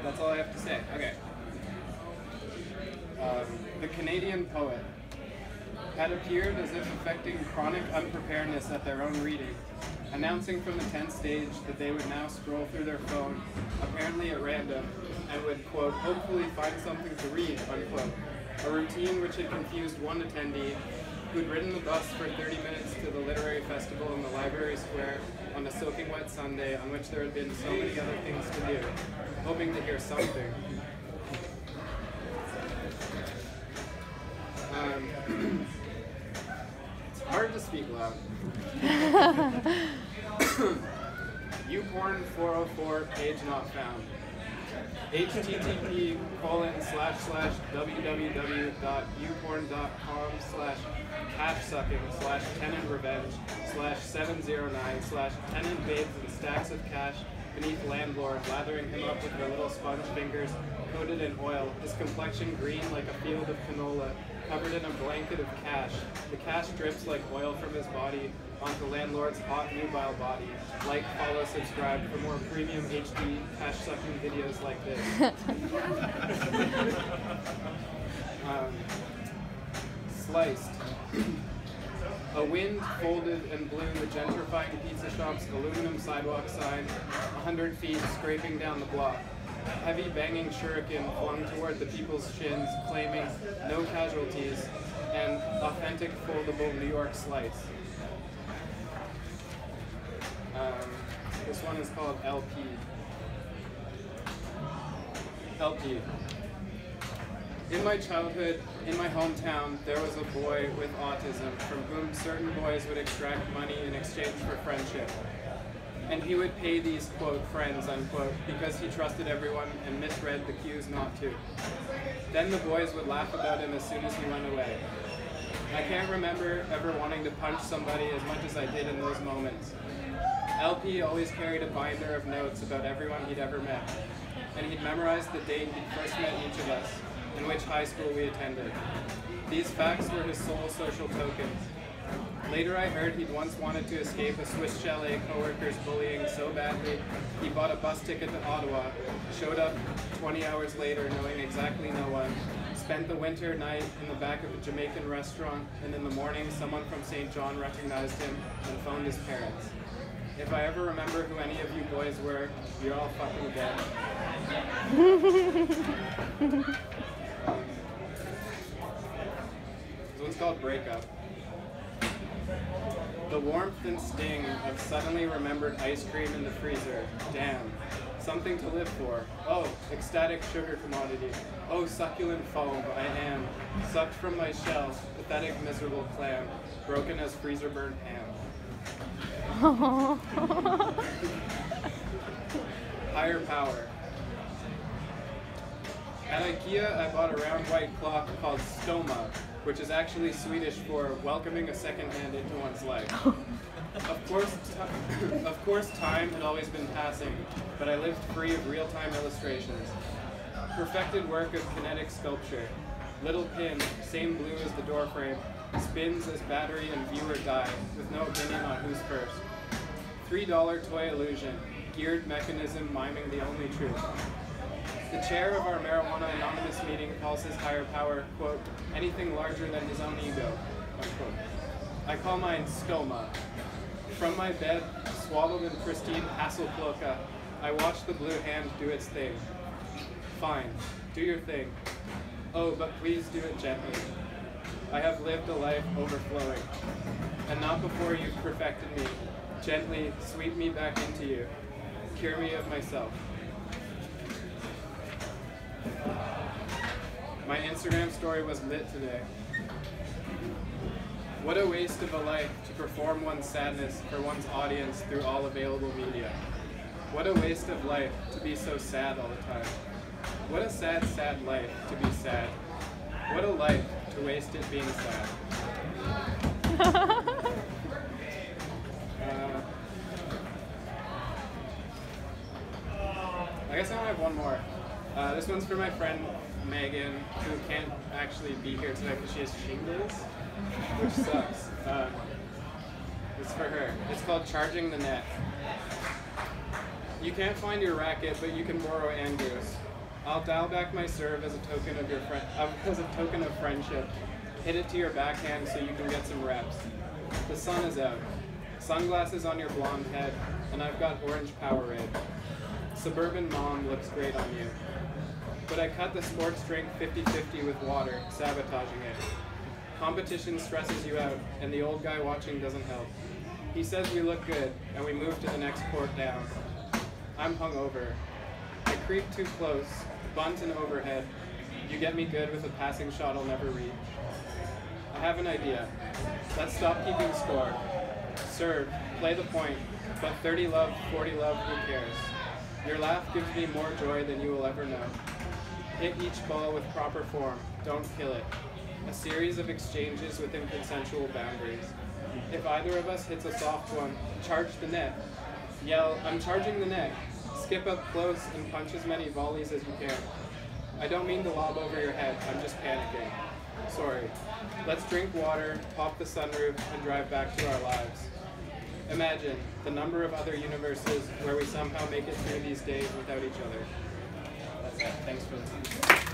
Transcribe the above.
That's all I have to say. Okay. The Canadian poet had appeared as if affecting chronic unpreparedness at their own reading, announcing from the 10th stage that they would now scroll through their phone, apparently at random, and would, quote, hopefully find something to read, unquote. A routine which had confused one attendee who'd ridden the bus for 30 minutes to the literary festival in the library square on a soaking wet Sunday on which there had been so many other things to do, hoping to hear something. It's hard to speak loud. YouPorn 404, page not found. http://www.youporn.com/cash-sucking/tenant-revenge/709/tenant babes and stacks of cash beneath landlord, lathering him up with their little sponge fingers coated in oil, his complexion green like a field of canola, covered in a blanket of cash. The cash drips like oil from his body onto landlord's hot, nubile body. Like, follow, subscribe for more premium HD cash-sucking videos like this. Sliced. A wind folded and blew the gentrifying pizza shop's aluminum sidewalk sign 100 feet, scraping down the block. Heavy banging shuriken flung toward the people's shins, claiming no casualties and authentic foldable New York slice. This one is called LP. LP. In my childhood, in my hometown, there was a boy with autism from whom certain boys would extract money in exchange for friendship. And he would pay these, quote, friends, unquote, because he trusted everyone and misread the cues not to. Then the boys would laugh about him as soon as he went away. I can't remember ever wanting to punch somebody as much as I did in those moments. LP always carried a binder of notes about everyone he'd ever met, and he'd memorized the date he'd first met each of us, and which high school we attended. These facts were his sole social tokens. Later I heard he'd once wanted to escape a Swiss chalet coworker's bullying so badly, he bought a bus ticket to Ottawa, showed up 20 hours later knowing exactly no one, spent the winter night in the back of a Jamaican restaurant, and in the morning someone from St. John recognized him and phoned his parents. If I ever remember who any of you boys were, you're all fucking dead. This one's called Breakup. The warmth and sting of suddenly remembered ice cream in the freezer. Damn. Something to live for. Oh, ecstatic sugar commodity. Oh, succulent foam, I am. Sucked from my shell, pathetic, miserable clam, broken as freezer-burned ham. Higher power. At IKEA, I bought a round white clock called Stoma, which is actually Swedish for welcoming a second hand into one's life. Of course, time had always been passing, but I lived free of real-time illustrations. Perfected work of kinetic sculpture. Little pin, same blue as the doorframe, spins as battery and viewer die, with no opinion on who's first. $3 toy illusion, geared mechanism miming the only truth. The chair of our Marijuana Anonymous meeting calls his higher power, quote, anything larger than his own ego, unquote. I call mine Stoma. From my bed, swaddled in pristine Hasselploka, I watch the blue hand do its thing. Fine, do your thing. Oh, but please do it gently. I have lived a life overflowing, and not before you've perfected me. Gently sweep me back into you. Cure me of myself. My Instagram story was lit today. What a waste of a life to perform one's sadness for one's audience through all available media. What a waste of life to be so sad all the time. What a sad, sad life to be sad. What a life to waste it being sad. I guess I only have one more. This one's for my friend Megan, who can't actually be here tonight because she has shingles, which sucks. It's for her. It's called Charging the Net. You can't find your racket, but you can borrow Andrew's. I'll dial back my serve as a token of friendship. Hit it to your backhand so you can get some reps. The sun is out. Sunglasses on your blonde head, and I've got orange Powerade. Suburban mom looks great on you. But I cut the sports drink 50-50 with water, sabotaging it. Competition stresses you out, and the old guy watching doesn't help. He says we look good, and we move to the next court down. I'm hungover. I creep too close, bunt and overhead. You get me good with a passing shot I'll never reach. I have an idea. Let's stop keeping score. Serve, play the point, but 30 love, 40 love, who cares? Your laugh gives me more joy than you will ever know. Hit each ball with proper form, don't kill it. A series of exchanges within consensual boundaries. If either of us hits a soft one, charge the net. Yell, I'm charging the net. Skip up close and punch as many volleys as you can. I don't mean to lob over your head, I'm just panicking. Sorry. Let's drink water, pop the sunroof, and drive back to our lives. Imagine the number of other universes where we somehow make it through these days without each other. That's it. Thanks for listening.